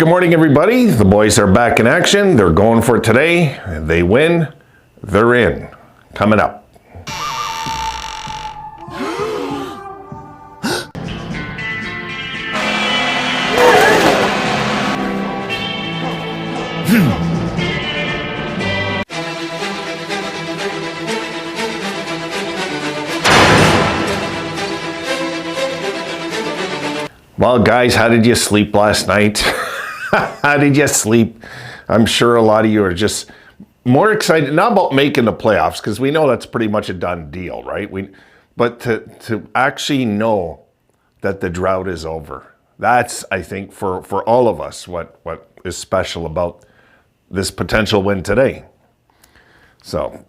Good morning, everybody. The boys are back in action. They're going for it today. They win. They're in. Coming up. Well, guys, how did you sleep last night? How did you sleep? I'm sure a lot of you are just more excited, not about making the playoffs, because we know that's pretty much a done deal, right? But to actually know that the drought is over. That's, I think, for all of us, what is special about this potential win today. So,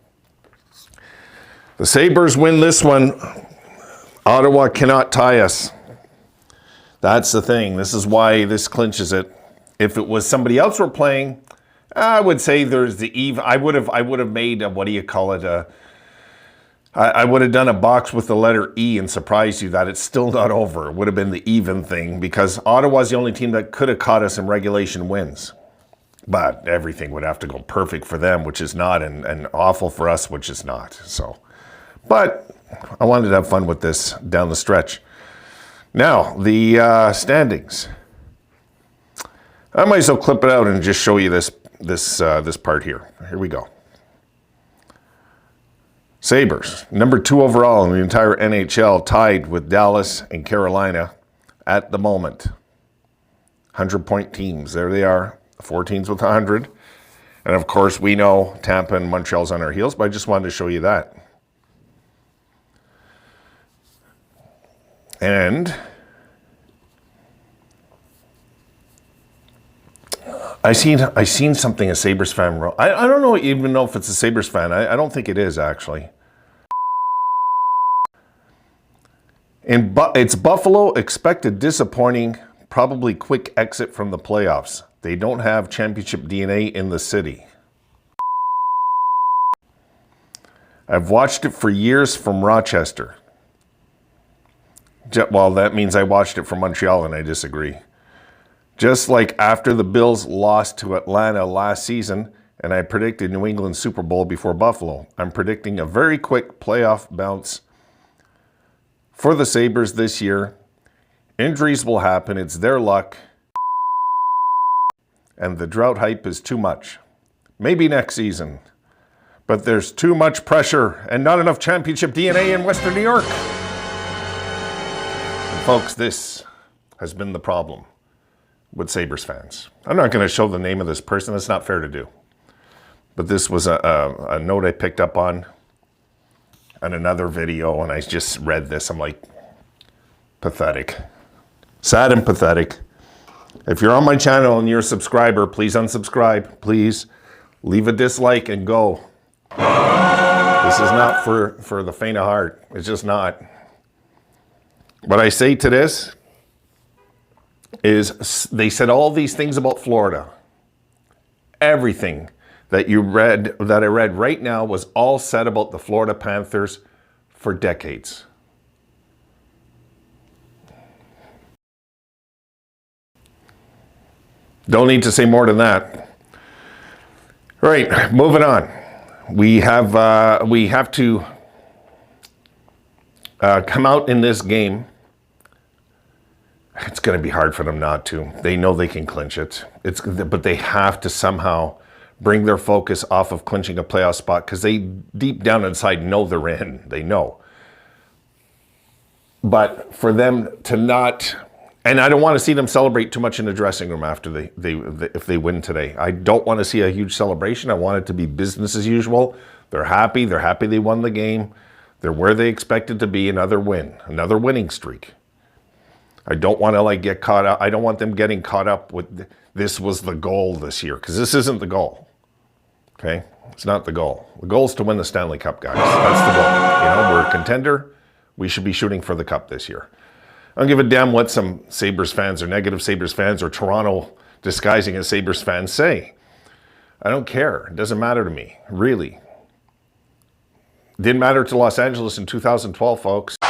the Sabres win this one. Ottawa cannot tie us. That's the thing. This is why this clinches it. If it was somebody else we're playing, I would say there's the even. I would have made a, what do you call it? I would have done a box with the letter E and surprised you that it's still not over. It would have been the even thing, because Ottawa's the only team that could have caught us in regulation wins. But everything would have to go perfect for them, which is not, and awful for us, which is not. So, but I wanted to have fun with this down the stretch. Now, the standings. I might as well clip it out and just show you this part here. Here we go. Sabres, number 2 overall in the entire NHL, tied with Dallas and Carolina at the moment. 100-point teams. There they are. 4 teams with 100. And of course, we know Tampa and Montreal's on our heels, but I just wanted to show you that. And I seen something a Sabres fan wrote. I don't even know if it's a Sabres fan. I don't think it is, actually. It's Buffalo expected disappointing, probably quick exit from the playoffs. They don't have championship DNA in the city. I've watched it for years from Rochester. Well, that means I watched it from Montreal, and I disagree. Just like after the Bills lost to Atlanta last season, and I predicted New England Super Bowl before Buffalo, I'm predicting a very quick playoff bounce for the Sabres this year. Injuries will happen. It's their luck. And the drought hype is too much. Maybe next season. But there's too much pressure and not enough championship DNA in Western New York. And folks, this has been the problem with Sabres fans. I'm not going to show the name of this person. That's not fair to do. But this was a note I picked up on another video, and I just read this. I'm like, pathetic. Sad and pathetic. If you're on my channel and you're a subscriber, please unsubscribe. Please leave a dislike and go. This is not for the faint of heart. It's just not. What I say to this is they said all these things about Florida. Everything that I read right now was all said about the Florida Panthers for decades. Don't need to say more than that. All right, moving on. We have to come out in this game. It's going to be hard for them not to. They know they can clinch it. But they have to somehow bring their focus off of clinching a playoff spot, because they deep down inside know they're in. They know. But for them to not, and I don't want to see them celebrate too much in the dressing room after if they win today. I don't want to see a huge celebration. I want it to be business as usual. They're happy. They're happy they won the game. They're where they expected to be. Another win. Another winning streak. I don't want to get caught up. I don't want them getting caught up with this was the goal this year, because this isn't the goal. Okay? It's not the goal. The goal is to win the Stanley Cup, guys. That's the goal. You know, we're a contender. We should be shooting for the cup this year. I don't give a damn what some Sabres fans or negative Sabres fans or Toronto disguising as Sabres fans say. I don't care. It doesn't matter to me, really. Didn't matter to Los Angeles in 2012, folks. An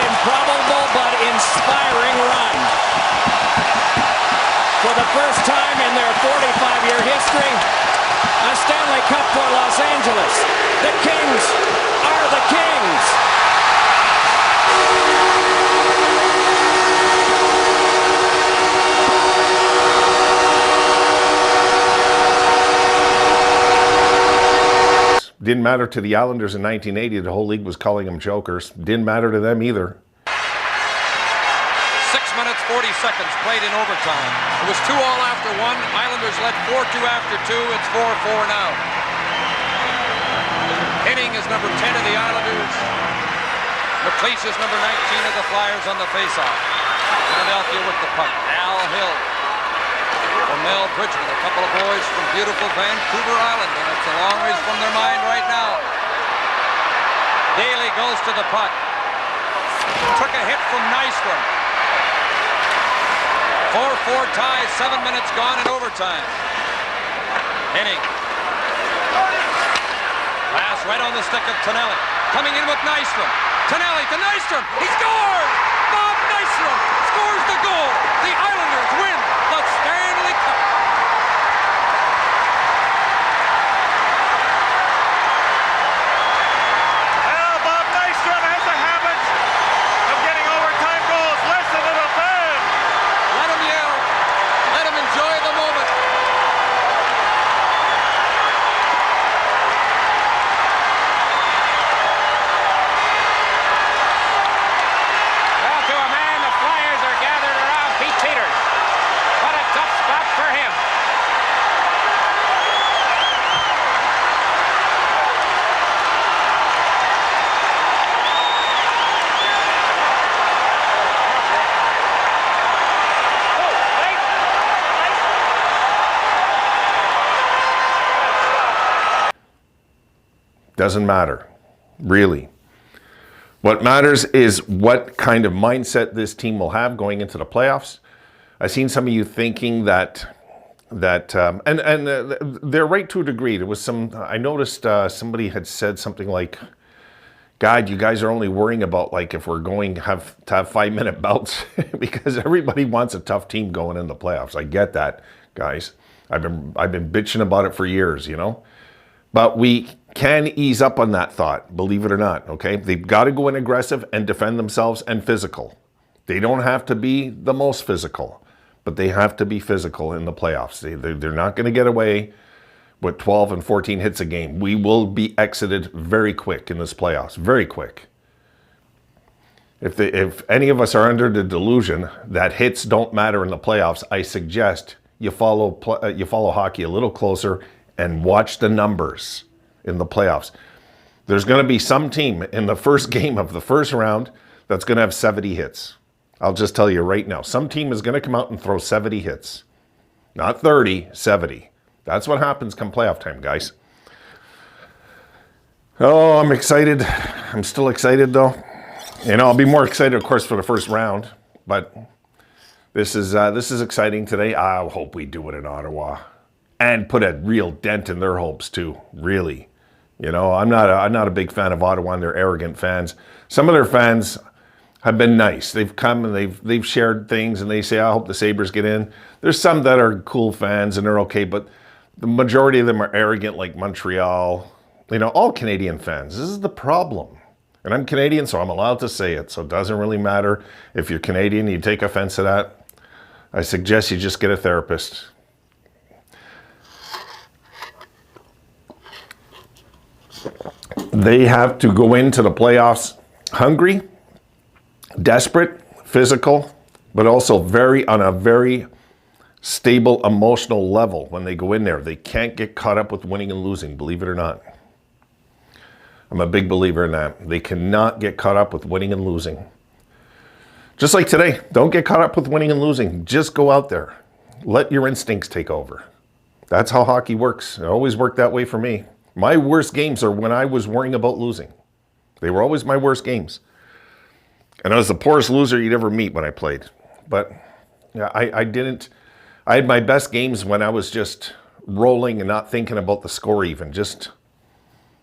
improbable but inspiring run. For the first time in their 45-year history, a Stanley Cup for Los Angeles. The Kings are the Kings. Didn't matter to the Islanders in 1980. The whole league was calling them jokers. Didn't matter to them either. 6 minutes, 40 seconds played in overtime. It was 2-all after 1. Islanders led 4-2 after 2. It's 4-4 now. Henning is number 10 of the Islanders. McLeish is number 19 of the Flyers on the faceoff. Philadelphia with the puck. Al Hill. For Mel Bridgman, a couple of boys from beautiful Vancouver Island, and it's a long ways from their mind right now. Daly goes to the puck. Took a hit from Nystrom. 4-4 tie, 7 minutes gone in overtime. Henning. Pass right on the stick of Tonelli. Coming in with Nystrom. Tonelli to Nystrom. He scores! Bob Nystrom scores the goal. The Islanders win the Stanley Cup. Well, Bob Nystrom has a habit of getting overtime goals. Listen to the fans. Let him yell. Let him enjoy the moment. Well, to a man, the Flyers are gathered around Pete Peters. What a tough spot for him. Doesn't matter, really. What matters is what kind of mindset this team will have going into the playoffs. I've seen some of you thinking and they're right to a degree. There was some, I noticed somebody had said something like, God, you guys are only worrying about like if we're going to have 5-minute bouts because everybody wants a tough team going in the playoffs. I get that, guys. I've been bitching about it for years, you know. But we can ease up on that thought, believe it or not, okay? They've got to go in aggressive and defend themselves and physical. They don't have to be the most physical, but they have to be physical in the playoffs. They're not going to get away with 12 and 14 hits a game. We will be exited very quick in this playoffs, very quick. If any of us are under the delusion that hits don't matter in the playoffs, I suggest you follow hockey a little closer and watch the numbers in the playoffs. There's going to be some team in the first game of the first round that's going to have 70 hits. I'll just tell you right now, some team is going to come out and throw 70 hits. Not 30, 70. That's what happens come playoff time, guys. Oh, I'm excited. I'm still excited, though. You know, I'll be more excited, of course, for the first round. But this is exciting today. I hope we do it in Ottawa and put a real dent in their hopes too. Really, you know, I'm not a big fan of Ottawa and their arrogant fans. Some of their fans have been nice. They've come and they've shared things and they say, I hope the Sabres get in. There's some that are cool fans and they're okay, but the majority of them are arrogant, like Montreal. You know, all Canadian fans. This is the problem. And I'm Canadian, so I'm allowed to say it. So it doesn't really matter if you're Canadian, you take offense to that. I suggest you just get a therapist. They have to go into the playoffs hungry, desperate, physical, but also on a very stable emotional level when they go in there. They can't get caught up with winning and losing, believe it or not. I'm a big believer in that. They cannot get caught up with winning and losing. Just like today, don't get caught up with winning and losing. Just go out there. Let your instincts take over. That's how hockey works. It always worked that way for me. My worst games are when I was worrying about losing. They were always my worst games. And I was the poorest loser you'd ever meet when I played. But yeah, I had my best games when I was just rolling and not thinking about the score even. Just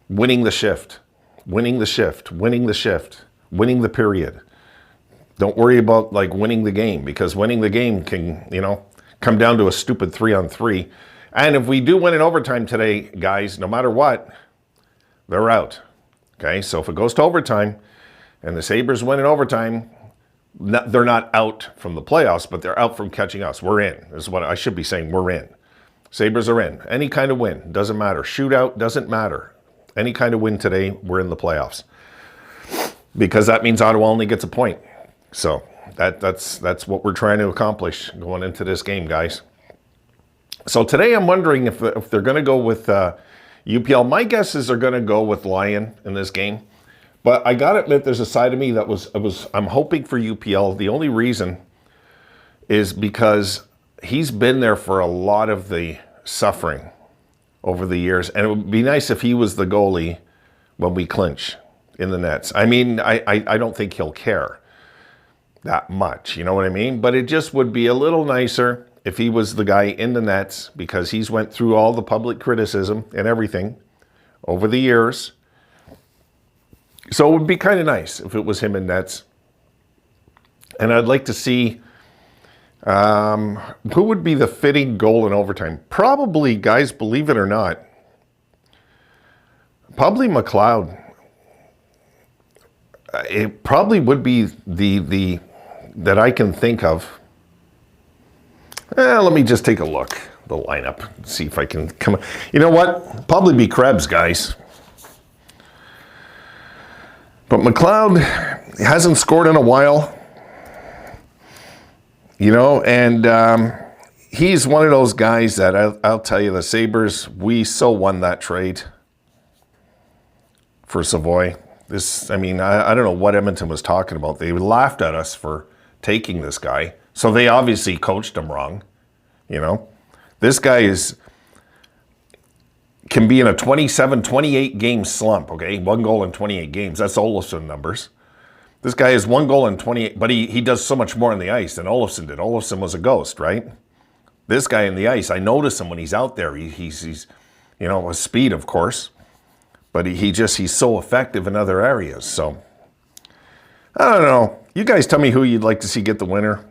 winning the shift, winning the shift, winning the shift, winning the period. Don't worry about like winning the game, because winning the game can, you know, come down to a stupid 3-on-3. And if we do win in overtime today, guys, no matter what, they're out. Okay, so if it goes to overtime and the Sabres win in overtime, they're not out from the playoffs, but they're out from catching us. We're in, is what I should be saying. We're in. Sabres are in. Any kind of win, doesn't matter. Shootout, doesn't matter. Any kind of win today, we're in the playoffs. Because that means Ottawa only gets a point. So that's what we're trying to accomplish going into this game, guys. So today I'm wondering if they're going to go with UPL. My guess is they're going to go with Lyon in this game. But I got to admit, there's a side of me that I'm hoping for UPL. The only reason is because he's been there for a lot of the suffering over the years. And it would be nice if he was the goalie when we clinch in the nets. I mean, I don't think he'll care that much, you know what I mean? But it just would be a little nicer if he was the guy in the nets, because he's went through all the public criticism and everything over the years. So it would be kind of nice if it was him in nets. And I'd like to see who would be the fitting goal in overtime. Probably, guys, believe it or not, probably McLeod. It probably would be the that I can think of. Let me just take a look, the lineup, see if I can come. You know what? Probably be Krebs, guys. But McLeod hasn't scored in a while, you know, and he's one of those guys that I'll tell you, the Sabres, we so won that trade for Savoy. I mean, I don't know what Edmonton was talking about. They laughed at us for taking this guy. So they obviously coached him wrong, you know. This guy can be in a 27, 28 game slump, okay? 1 goal in 28 games. That's Olofsson numbers. This guy has 1 goal in 28, but he does so much more on the ice than Olofsson did. Olofsson was a ghost, right? This guy in the ice, I notice him when he's out there. He's you know, with speed, of course. But he's so effective in other areas. So, I don't know. You guys tell me who you'd like to see get the winner.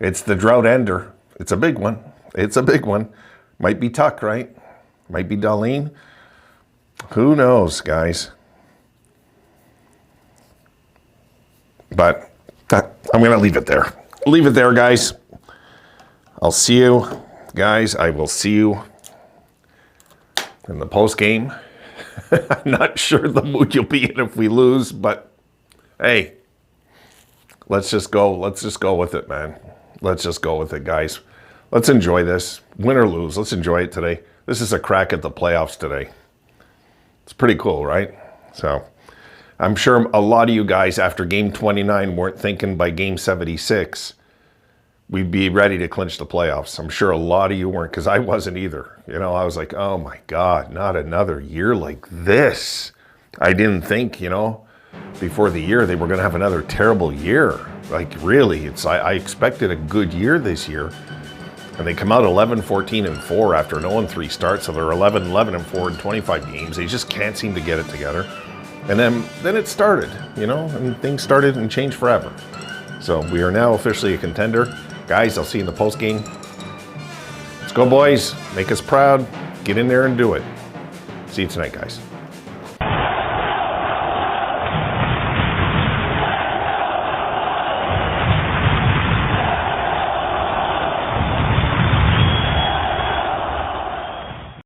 It's the drought ender. It's a big one. It's a big one. Might be Tuck, right? Might be Darlene. Who knows, guys? But I'm going to leave it there. Leave it there, guys. I'll see you, guys. I will see you in the post game. I'm not sure the mood you'll be in if we lose, but hey, let's just go with it, man. Let's just go with it, guys. Let's enjoy this. Win or lose, let's enjoy it today. This is a crack at the playoffs today. It's pretty cool, right? So I'm sure a lot of you guys after game 29 weren't thinking by game 76 we'd be ready to clinch the playoffs. I'm sure a lot of you weren't, because I wasn't either. You know, I was like, oh my God, not another year like this. I didn't think, you know, before the year they were going to have another terrible year. Like really, I expected a good year this year. And they come out 11-14-4 after an 0-3 start, so they're 11-11-4 in 25 games. They just can't seem to get it together. And then it started, you know, and things started and changed forever. So we are now officially a contender. Guys, I'll see you in the post game. Let's go, boys. Make us proud. Get in there and do it. See you tonight, guys.